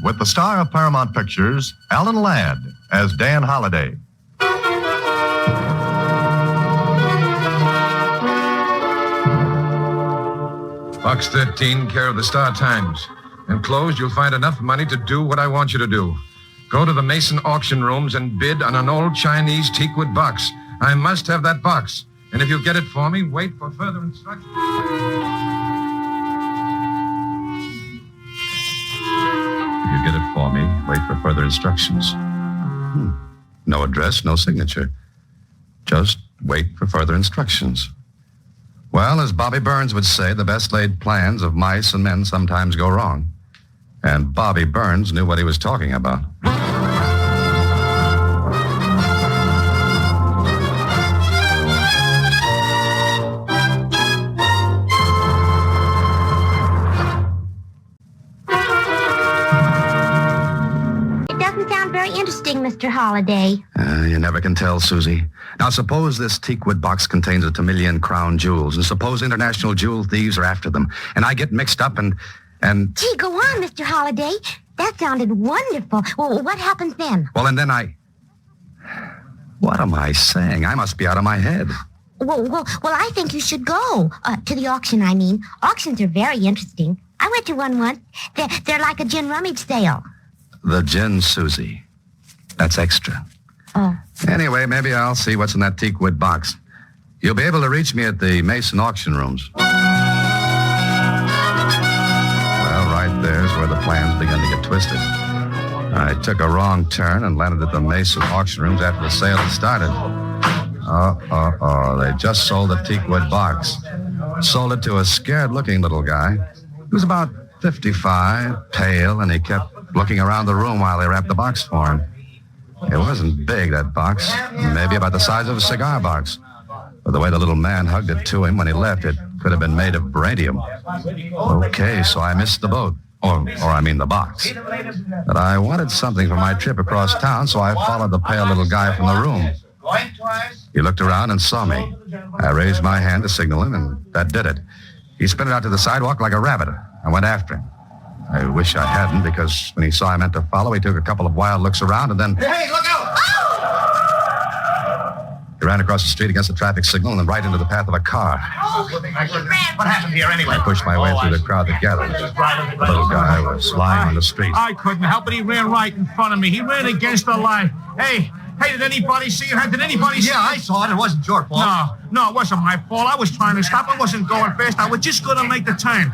with the star of Paramount Pictures, Alan Ladd, as Dan Holliday. Box 13, care of the Star Times. Enclosed, you'll find enough money to do what I want you to do. Go to the Mason auction rooms and bid on an old Chinese teakwood box. I must have that box. And if you get it for me, wait for further instructions. If you get it for me, wait for further instructions. No address, no signature. Just wait for further instructions. Well, as Bobby Burns would say, the best laid plans of mice and men sometimes go wrong. And Bobby Burns knew what he was talking about. Mr. Holliday. You never can tell, Susie. Now, suppose this teakwood box contains a $1,000,000 crown jewels, and suppose international jewel thieves are after them, and I get mixed up and... Gee, go on, Mr. Holliday. That sounded wonderful. Well, what happens then? Well, and then What am I saying? I must be out of my head. Well, I think you should go. To the auction, I mean. Auctions are very interesting. I went to one once. They're like a gin rummage sale. The gin, Susie. That's extra. Oh. Anyway, maybe I'll see what's in that teakwood box. You'll be able to reach me at the Mason auction rooms. Well, right there's where the plans begin to get twisted. I took a wrong turn and landed at the Mason auction rooms after the sale had started. They just sold the teakwood box. Sold it to a scared-looking little guy. He was about 55, pale, and he kept looking around the room while they wrapped the box for him. It wasn't big, that box. Maybe about the size of a cigar box. But the way the little man hugged it to him when he left, it could have been made of beryllium. Okay, so I missed the boat. Or I mean the box. But I wanted something for my trip across town, so I followed the pale little guy from the room. He looked around and saw me. I raised my hand to signal him, and that did it. He sprinted out to the sidewalk like a rabbit. I went after him. I wish I hadn't, because when he saw I meant to follow, he took a couple of wild looks around, and then... Hey, look out! He ran across the street against the traffic signal and then right into the path of a car. What happened here anyway? I pushed my way through the crowd that gathered. The little guy was lying on the street. I couldn't help it. He ran right in front of me. He ran against the line. Hey, did anybody see it? Did anybody see it? Yeah, I saw it. It wasn't your fault. No, it wasn't my fault. I was trying to stop. I wasn't going fast. I was just going to make the turn.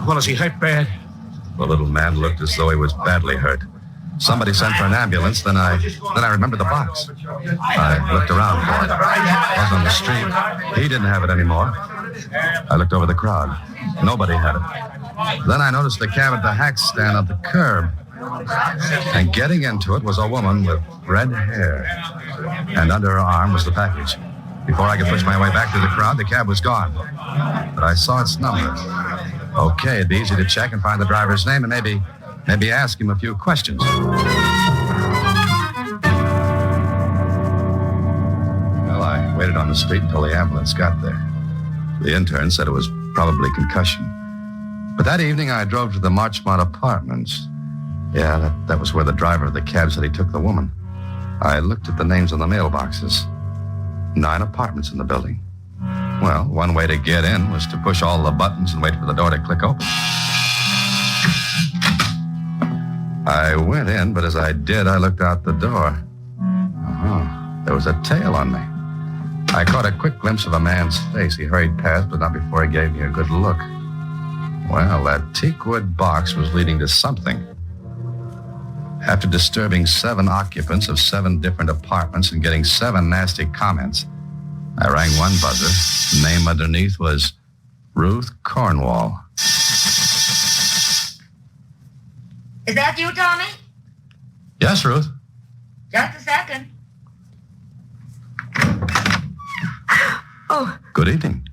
Well, is he hurt bad? The little man looked as though he was badly hurt. Somebody sent for an ambulance, then I remembered the box. I looked around for it. It was on the street. He didn't have it anymore. I looked over the crowd. Nobody had it. Then I noticed the cab at the hack stand at the curb. And getting into it was a woman with red hair. And under her arm was the package. Before I could push my way back to the crowd, the cab was gone. But I saw its number. Okay, it'd be easy to check and find the driver's name and maybe ask him a few questions. Well, I waited on the street until the ambulance got there. The intern said it was probably concussion. But that evening, I drove to the Marchmont Apartments. Yeah, that was where the driver of the cab said he took the woman. I looked at the names on the mailboxes. 9 apartments in the building. Well, one way to get in was to push all the buttons and wait for the door to click open. I went in, but as I did, I looked out the door. There was a tail on me. I caught a quick glimpse of a man's face. He hurried past, but not before he gave me a good look. Well, that teakwood box was leading to something. After disturbing 7 occupants of 7 different apartments and getting 7 nasty comments, I rang one buzzer. The name underneath was Ruth Cornwall. Is that you, Tommy? Yes, Ruth. Just a second. Oh. Good evening.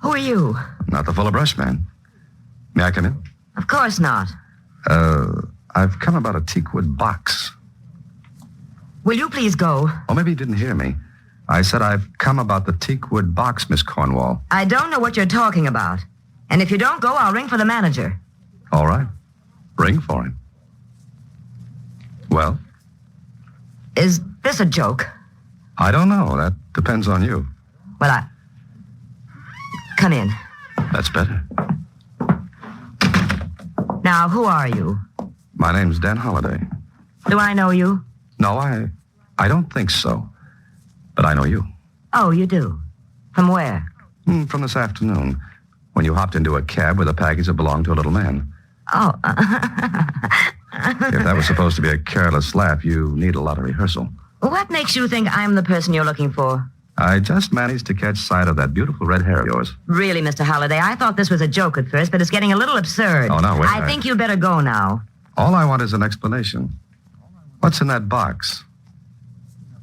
Who are you? Not the Fuller Brush man. May I come in? Of course not. I've come about a teakwood box. Will you please go? Oh, maybe you didn't hear me. I said I've come about the teakwood box, Miss Cornwall. I don't know what you're talking about. And if you don't go, I'll ring for the manager. All right. Ring for him. Well, Is this a joke? I don't know. That depends on you. Well, Come in. That's better. Now, who are you? My name's Dan Holliday. Do I know you? No, I don't think so. But I know you. Oh, you do? From where? From this afternoon, when you hopped into a cab with a package that belonged to a little man. Oh, If that was supposed to be a careless laugh, you need a lot of rehearsal. what makes you think I'm the person you're looking for? I just managed to catch sight of that beautiful red hair of yours. Really, Mr. Holliday, I thought this was a joke at first, but it's getting a little absurd. Oh, no, wait. I think you'd better go now. All I want is an explanation. What's in that box?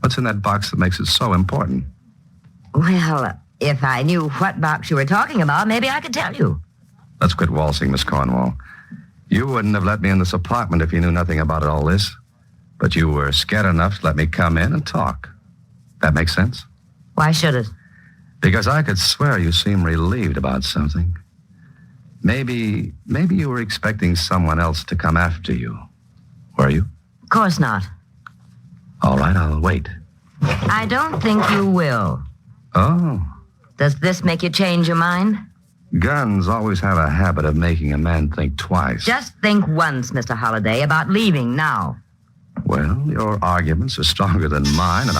What's in that box that makes it so important? Well, if I knew what box you were talking about, maybe I could tell you. Let's quit waltzing, Miss Cornwall. You wouldn't have let me in this apartment if you knew nothing about all this. But you were scared enough to let me come in and talk. That makes sense? Why should it? Because I could swear you seem relieved about something. Maybe you were expecting someone else to come after you. Were you? Of course not. All right, I'll wait. I don't think you will. Oh, Does this make you change your mind? guns always have a habit of making a man think twice. Just think once, Mr. Holliday, about leaving now. Well, your arguments are stronger than mine, and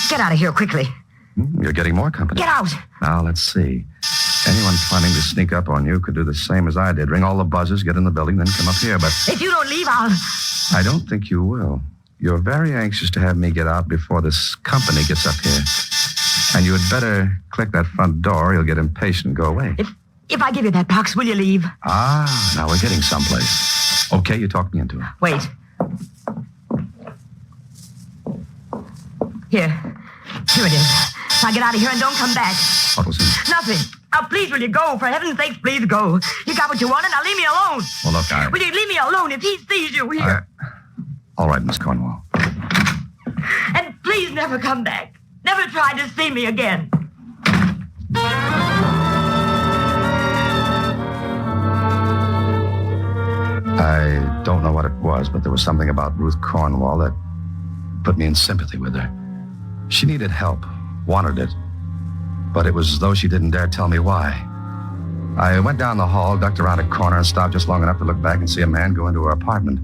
Get out of here quickly. You're getting more company. Get out. Now, let's see. Anyone planning to sneak up on you could do the same as I did. Ring all the buzzers, get in the building, then come up here. But If you don't leave, I'll... I don't think you will. You're very anxious to have me get out before this company gets up here. And you had better click that front door. You'll get impatient and go away. If I give you that box, will you leave? Ah, now we're getting someplace. Okay, you talked me into it. Wait. Here it is. Now get out of here and don't come back. What was it? Nothing. Now, please, will you go? For heaven's sake, please go. You got what you wanted. Now leave me alone. Well, look, Will you leave me alone if he sees you here? All right, Miss Cornwall. And please never come back. Never try to see me again. I don't know what it was, but there was something about Ruth Cornwall that put me in sympathy with her. She needed help, wanted it, but it was as though she didn't dare tell me why. I went down the hall, ducked around a corner, and stopped just long enough to look back and see a man go into her apartment.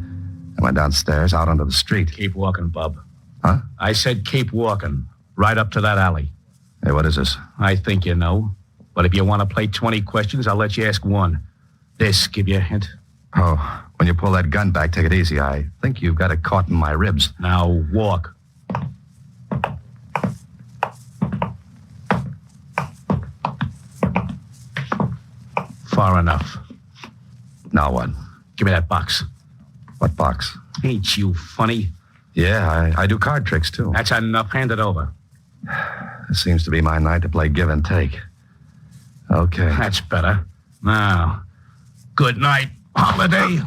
I went downstairs, out onto the street. Keep walking, Bub. Huh? I said keep walking. Right up to that alley. Hey, what is this? I think you know. But if you want to play 20 questions, I'll let you ask one. This give you a hint. Oh, when you pull that gun back, take it easy. I think you've got it caught in my ribs. Now walk. Far enough. Now what? Give me that box. What box? Ain't you funny? Yeah, I do card tricks, too. That's enough. Hand it over. This seems to be my night to play give and take. Okay. That's better. Now, good night, Holiday.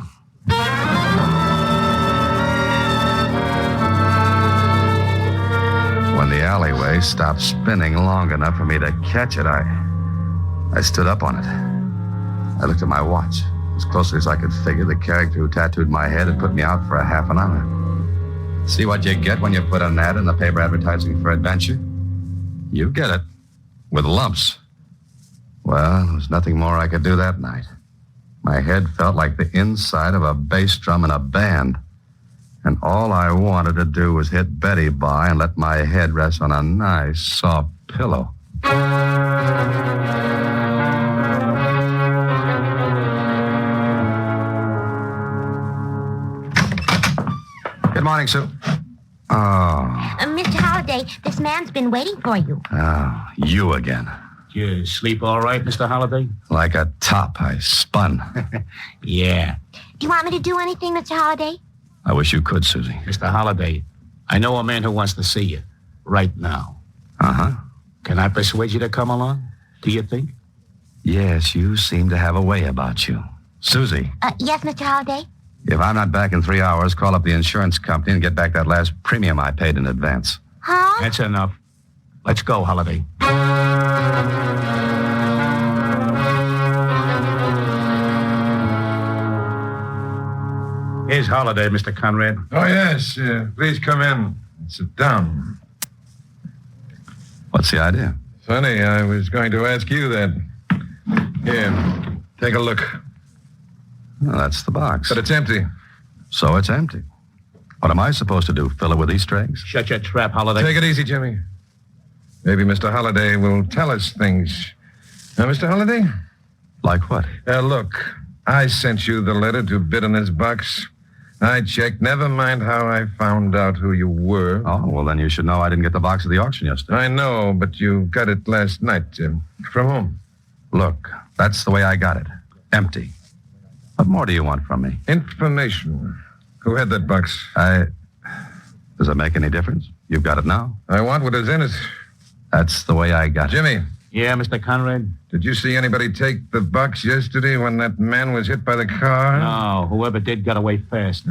When the alleyway stopped spinning long enough for me to catch it, I stood up on it. I looked at my watch. As closely as I could figure, the character who tattooed my head had put me out for a half an hour. See what you get when you put an ad in the paper advertising for adventure? You get it. With lumps. Well, there was nothing more I could do that night. My head felt like the inside of a bass drum in a band. And all I wanted to do was hit Betty by and let my head rest on a nice, soft pillow. Good morning, Sue. Oh, Mr. Holliday, this man's been waiting for you. You again. You sleep all right, Mr. Holiday? Like a top, I spun. Yeah. Do you want me to do anything, Mr. Holliday? I wish you could, Susie. Mr. Holiday, I know a man who wants to see you right now. Uh-huh. Can I persuade you to come along? Do you think? Yes, you seem to have a way about you. Susie, Yes, Mr. Holliday? if I'm not back in 3 hours, call up the insurance company and get back that last premium I paid in advance. Huh? That's enough. Let's go, Holiday. Here's Holiday, Mr. Conrad. Oh, yes. Please come in. Sit down. What's the idea? Funny, I was going to ask you that. Here, take a look. Well, that's the box. But it's empty. So it's empty. What am I supposed to do? Fill it with Easter eggs? Shut your trap, Holiday. Take it easy, Jimmy. Maybe Mr. Holliday will tell us things. Now, Mr. Holliday? Like what? Look, I sent you the letter to bid on this box. I checked. Never mind how I found out who you were. Oh, well, then you should know I didn't get the box at the auction yesterday. I know, but you got it last night. From whom? Look, that's the way I got it. Empty. What more do you want from me? Information. Who had that box? Does it make any difference? You've got it now. I want what is in it. That's the way I got it. Jimmy, Yeah, Mr. Conrad? did you see anybody take the box yesterday when that man was hit by the car? No, whoever did got away fast.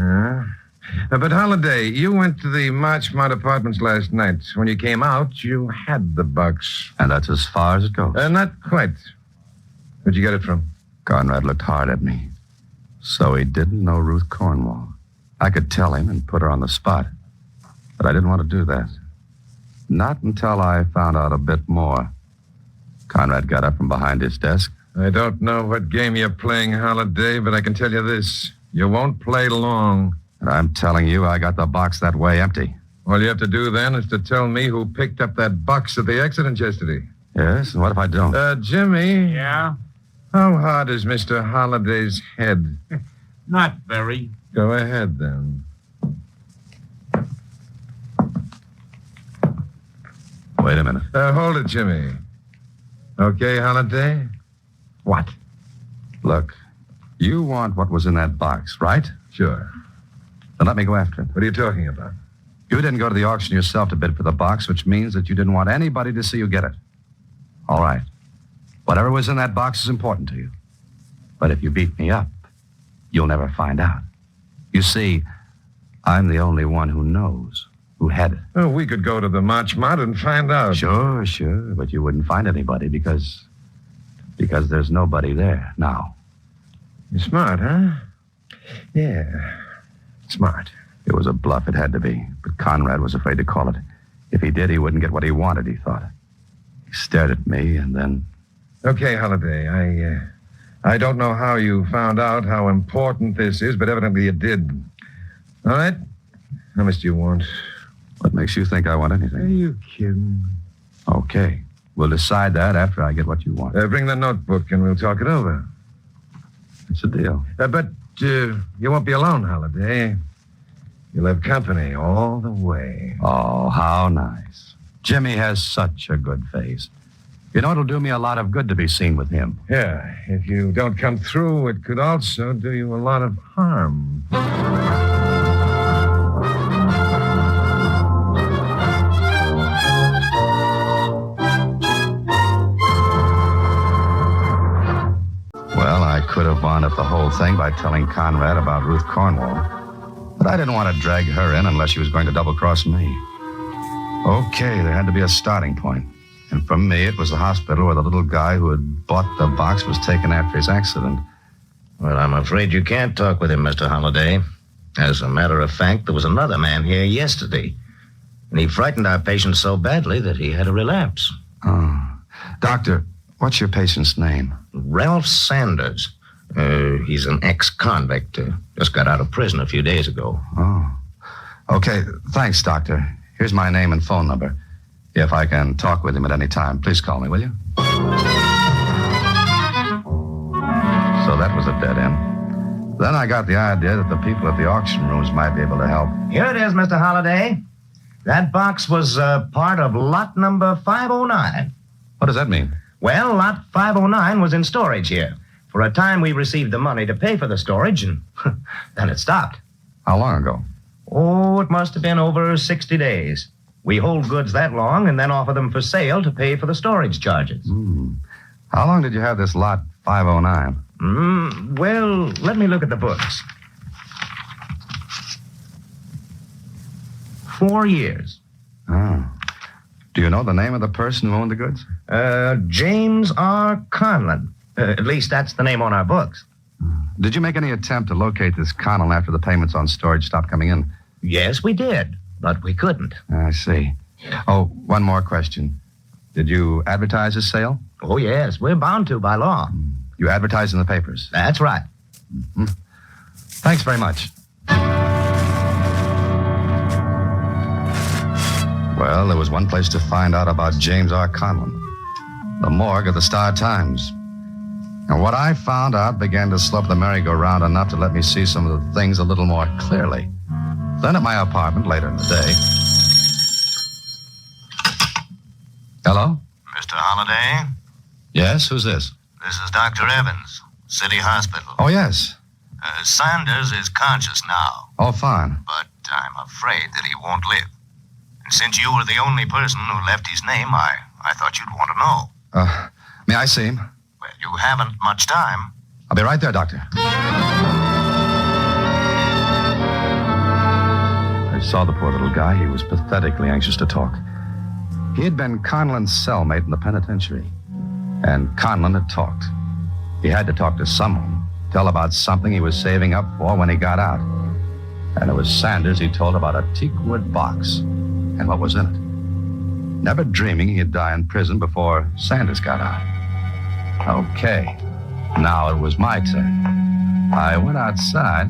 But Holliday, you went to the Marchmont Apartments last night. When you came out, you had the box. And that's as far as it goes. Not quite. Where'd you get it from? Conrad looked hard at me. So he didn't know Ruth Cornwall. I could tell him and put her on the spot. But I didn't want to do that. Not until I found out a bit more. Conrad got up from behind his desk. I don't know what game you're playing, Holliday, but I can tell you this. You won't play long. And I'm telling you, I got the box that way empty. All you have to do then is to tell me who picked up that box at the accident yesterday. Yes? And what if I don't? Jimmy. Yeah? How hard is Mr. Holliday's head? Not very. Go ahead, then. Wait a minute. Hold it, Jimmy. Okay, Holliday? What? Look, you want what was in that box, right? Sure. Then let me go after it. What are you talking about? You didn't go to the auction yourself to bid for the box, which means that you didn't want anybody to see you get it. All right. Whatever was in that box is important to you. But if you beat me up, you'll never find out. You see, I'm the only one who knows who had it. Oh, we could go to the Marchmont and find out. Sure, but you wouldn't find anybody because there's nobody there now. You're smart, huh? Yeah, smart. It was a bluff, it had to be, but Conrad was afraid to call it. If he did, he wouldn't get what he wanted, he thought. He stared at me and then... Okay, Holliday, I don't know how you found out how important this is, but evidently you did. All right? How much do you want? What makes you think I want anything? Are you kidding? Okay. We'll decide that after I get what you want. Bring the notebook and we'll talk it over. It's a deal. But you won't be alone, Holliday. You'll have company all the way. Oh, how nice. Jimmy has such a good face. You know, it'll do me a lot of good to be seen with him. Yeah, if you don't come through, it could also do you a lot of harm. Well, I could have wound up the whole thing by telling Conrad about Ruth Cornwall. But I didn't want to drag her in unless she was going to double-cross me. Okay, there had to be a starting point. And for me, it was the hospital where the little guy who had bought the box was taken after his accident. Well, I'm afraid you can't talk with him, Mr. Holliday. As a matter of fact, there was another man here yesterday. And he frightened our patient so badly that he had a relapse. Oh. Doctor, what's your patient's name? Ralph Sanders. He's an ex-convict. Just got out of prison a few days ago. Oh. Okay, thanks, Doctor. Here's my name and phone number. If I can talk with him at any time, please call me, will you? So that was a dead end. Then I got the idea that the people at the auction rooms might be able to help. Here it is, Mr. Holliday. That box was part of lot number 509. What does that mean? Well, lot 509 was in storage here. For a time, we received the money to pay for the storage, and then it stopped. How long ago? Oh, it must have been over 60 days. We hold goods that long and then offer them for sale to pay for the storage charges. How long did you have this lot 509? Well, let me look at the books. 4 years. Oh. Do you know the name of the person who owned the goods? James R. Conlon. At least that's the name on our books. Did you make any attempt to locate this Conlon after the payments on storage stopped coming in? Yes, we did, but we couldn't. I see. Oh, one more question. Did you advertise this sale? Oh, yes, we're bound to by law. You advertised in the papers? That's right. Thanks very much. Well, there was one place to find out about James R. Conlon. The morgue of the Star-Times. And what I found out began to slope the merry-go-round enough to let me see some of the things a little more clearly. Then at my apartment later in the day... Hello? Mr. Holliday, Yes, who's this? this is Dr. Evans, City Hospital. Oh, yes. Sanders is conscious now, Oh, fine. but I'm afraid that he won't live. And since you were the only person who left his name, I thought you'd want to know. May I see him? Well, you haven't much time. I'll be right there, Doctor. I saw the poor little guy. He was pathetically anxious to talk. He had been Conlon's cellmate in the penitentiary. And Conlon had talked. He had to talk to someone, tell about something he was saving up for when he got out. And it was Sanders he told about a teakwood box and what was in it. Never dreaming he'd die in prison before Sanders got out. Okay, now it was my turn. I went outside.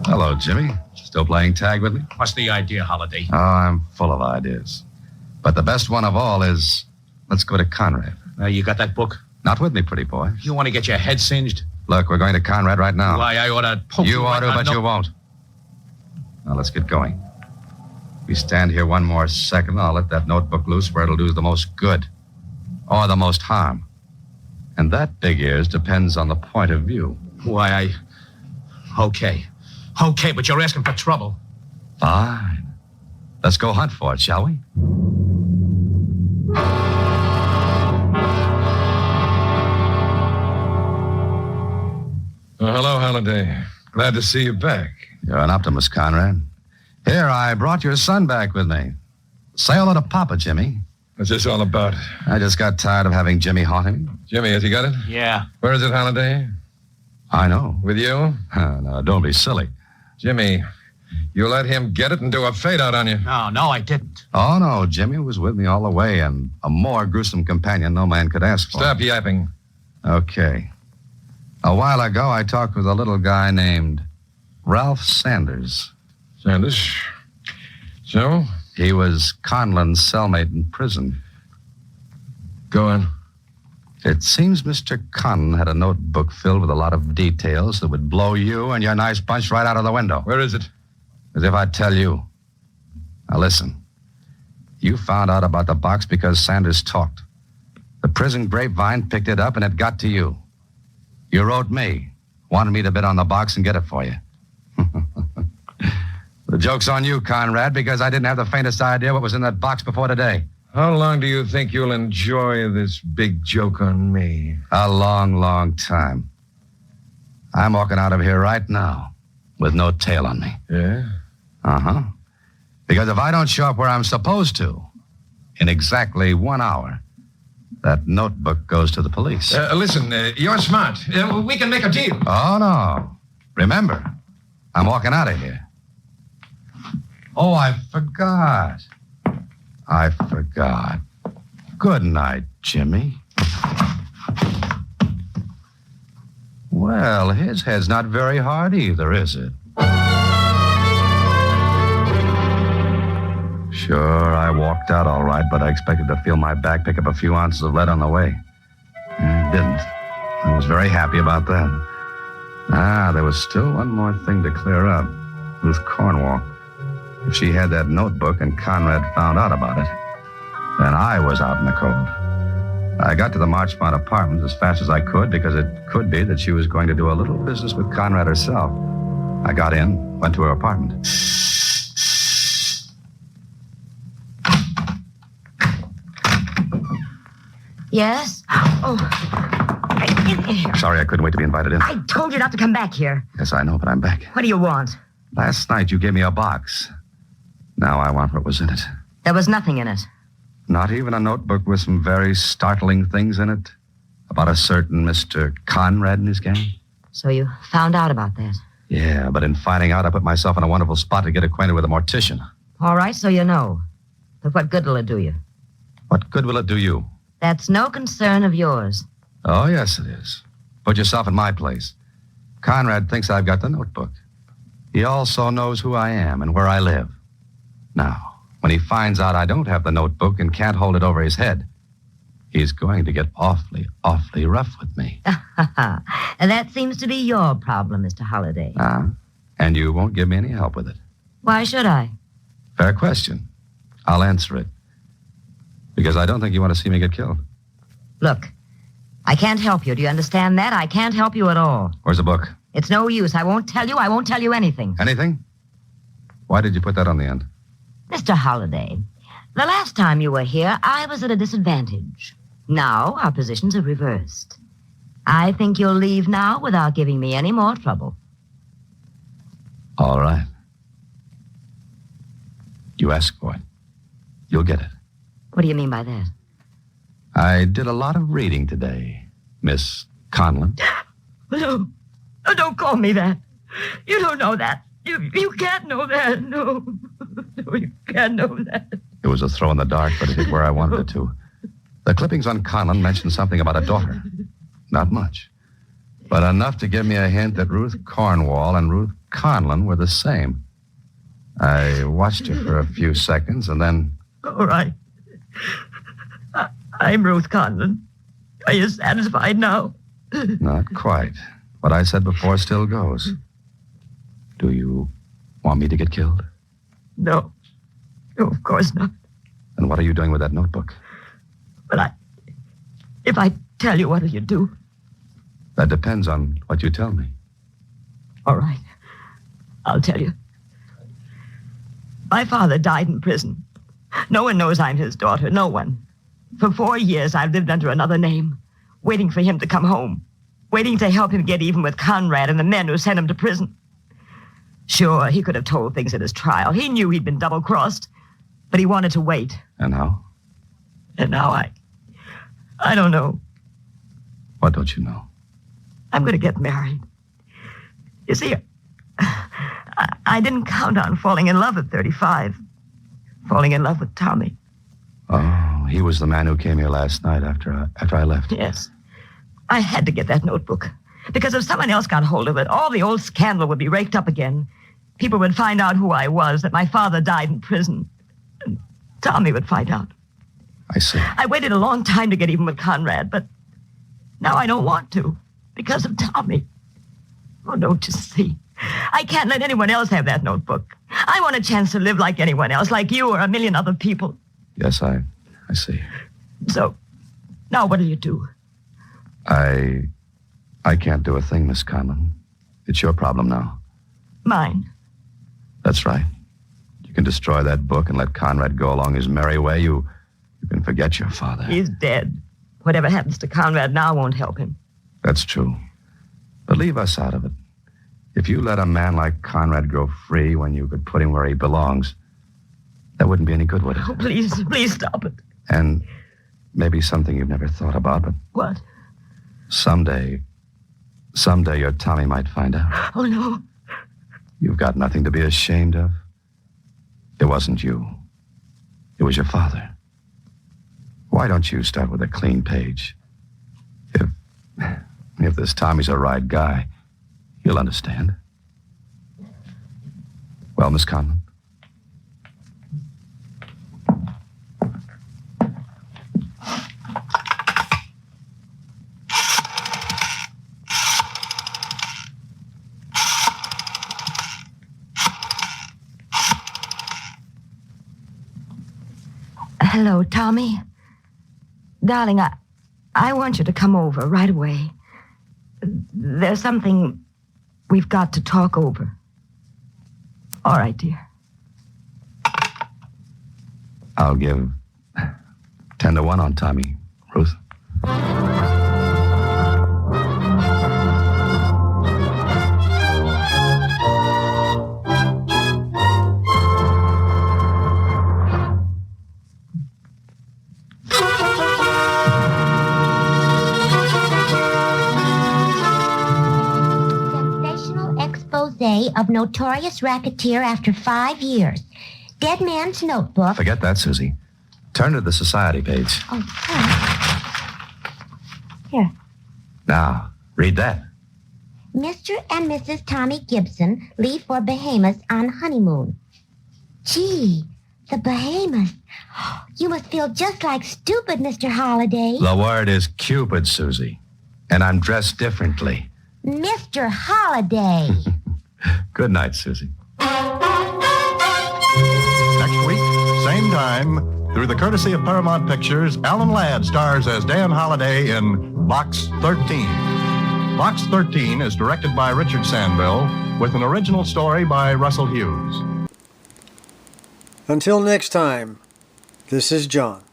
Hello, Jimmy. Still playing tag with me? What's the idea, Holiday? Oh, I'm full of ideas. But the best one of all is, let's go to Conrad. You got that book? Not with me, pretty boy. You want to get your head singed? Look, we're going to Conrad right now. Why, I ought to poke you. You ought to, right but now. you won't. Now, let's get going. If we stand here one more second, I'll let that notebook loose where it'll do the most good. Or the most harm. And that, Big Ears, depends on the point of view. Why, Okay. Okay, but you're asking for trouble. Fine. Let's go hunt for it, shall we? Hello, Holliday. Glad to see you back. You're an optimist, Conrad. Here, I brought your son back with me. Say hello to Papa, Jimmy. What's this all about? I just got tired of having Jimmy haunting me. Jimmy, has he got it? Yeah. Where is it, Holliday? I know. With you? No, don't be silly. Jimmy, you let him get it and do a fade-out on you. No, I didn't. Oh, no, Jimmy was with me all the way, and a more gruesome companion no man could ask for. Stop yapping. Okay. A while ago, I talked with a little guy named Ralph Sanders. Sanders. So? He was Conlon's cellmate in prison. Go on. It seems Mr. Conlon had a notebook filled with a lot of details that would blow you and your nice bunch right out of the window. Where is it? As if I'd tell you. Now listen. You found out about the box because Sanders talked. The prison grapevine picked it up and it got to you. You wrote me, wanted me to bid on the box and get it for you. The joke's on you, Conrad, because I didn't have the faintest idea what was in that box before today. How long do you think you'll enjoy this big joke on me? A long, long time. I'm walking out of here right now with no tail on me. Yeah? Uh-huh. Because if I don't show up where I'm supposed to, in exactly 1 hour, that notebook goes to the police. Listen, you're smart. We can make a deal. Oh, no. Remember, I'm walking out of here. Oh, I forgot. Good night, Jimmy. Well, his head's not very hard either, is it? Sure, I walked out all right, but I expected to feel my back pick up a few ounces of lead on the way. It didn't. I was very happy about that. There was still one more thing to clear up. Ruth Cornwall. If she had that notebook and Conrad found out about it, then I was out in the cold. I got to the Marchmont apartments as fast as I could because it could be that she was going to do a little business with Conrad herself. I got in, went to her apartment. Yes? Oh. Get in here. Sorry, I couldn't wait to be invited in. I told you not to come back here. Yes, I know, but I'm back. What do you want? Last night you gave me a box. Now I want what was in it. There was nothing in it. Not even a notebook with some very startling things in it? About a certain Mr. Conrad and his gang? So you found out about that? Yeah, but in finding out, I put myself in a wonderful spot to get acquainted with a mortician. All right, so you know. But what good will it do you? What good will it do you? That's no concern of yours. Oh, yes, it is. Put yourself in my place. Conrad thinks I've got the notebook. He also knows who I am and where I live. Now, when he finds out I don't have the notebook and can't hold it over his head, he's going to get awfully, awfully rough with me. And that seems to be your problem, Mr. Holliday. And you won't give me any help with it. Why should I? Fair question. I'll answer it. Because I don't think you want to see me get killed. Look, I can't help you. Do you understand that? I can't help you at all. Where's the book? It's no use. I won't tell you anything. Anything? Why did you put that on the end? Mr. Holliday, the last time you were here, I was at a disadvantage. Now, our positions are reversed. I think you'll leave now without giving me any more trouble. All right. You asked for it. You'll get it. What do you mean by that? I did a lot of reading today, Miss Conlon. No, don't call me that. You don't know that. You can't know that. No, you can't know that. It was a throw in the dark, but it hit where I wanted it to. The clippings on Conlon mentioned something about a daughter. Not much, but enough to give me a hint that Ruth Cornwall and Ruth Conlon were the same. I watched her for a few seconds, and then... All right. I'm Ruth Conlon. Are you satisfied now? Not quite. What I said before still goes. Do you want me to get killed? No. No, of course not. Then what are you doing with that notebook? But if I tell you, what will you do? That depends on what you tell me. All right. I'll tell you. My father died in prison. No one knows I'm his daughter. No one. For 4 years, I've lived under another name, waiting for him to come home, waiting to help him get even with Conrad and the men who sent him to prison. Sure, he could have told things at his trial. He knew he'd been double-crossed, but he wanted to wait. And how? And now I don't know. What don't you know? I'm going to get married. You see, I didn't count on falling in love at 35. Falling in love with Tommy. Oh, he was the man who came here last night after I left. Yes. I had to get that notebook. Because if someone else got hold of it, all the old scandal would be raked up again. People would find out who I was, that my father died in prison. And Tommy would find out. I see. I waited a long time to get even with Conrad, but now I don't want to. Because of Tommy. Oh, don't you see? I can't let anyone else have that notebook. I want a chance to live like anyone else, like you or a million other people. Yes, I see. So, now what do you do? I can't do a thing, Miss Conlon. It's your problem now. Mine. That's right. You can destroy that book and let Conrad go along his merry way. You can forget your father. He's dead. Whatever happens to Conrad now won't help him. That's true. But leave us out of it. If you let a man like Conrad go free when you could put him where he belongs, that wouldn't be any good, would it? Oh, please stop it. And maybe something you've never thought about, but... What? Someday your Tommy might find out. Oh, no. You've got nothing to be ashamed of. It wasn't you. It was your father. Why don't you start with a clean page? If this Tommy's a right guy, he'll understand. Well, Miss Conlon? Hello, Tommy. Darling, I want you to come over right away. There's something we've got to talk over. All right, dear. I'll give 10-1 on Tommy, Ruth. of notorious racketeer after 5 years. Dead Man's Notebook. Forget that, Susie. Turn to the society page. Oh, here. Now, read that. Mr. and Mrs. Tommy Gibson leave for Bahamas on honeymoon. Gee, the Bahamas. You must feel just like stupid, Mr. Holliday. The word is Cupid, Susie. And I'm dressed differently. Mr. Holliday. Good night, Susie. Next week, same time, through the courtesy of Paramount Pictures, Alan Ladd stars as Dan Holliday in Box 13. Box 13 is directed by Richard Sandville with an original story by Russell Hughes. Until next time, this is John.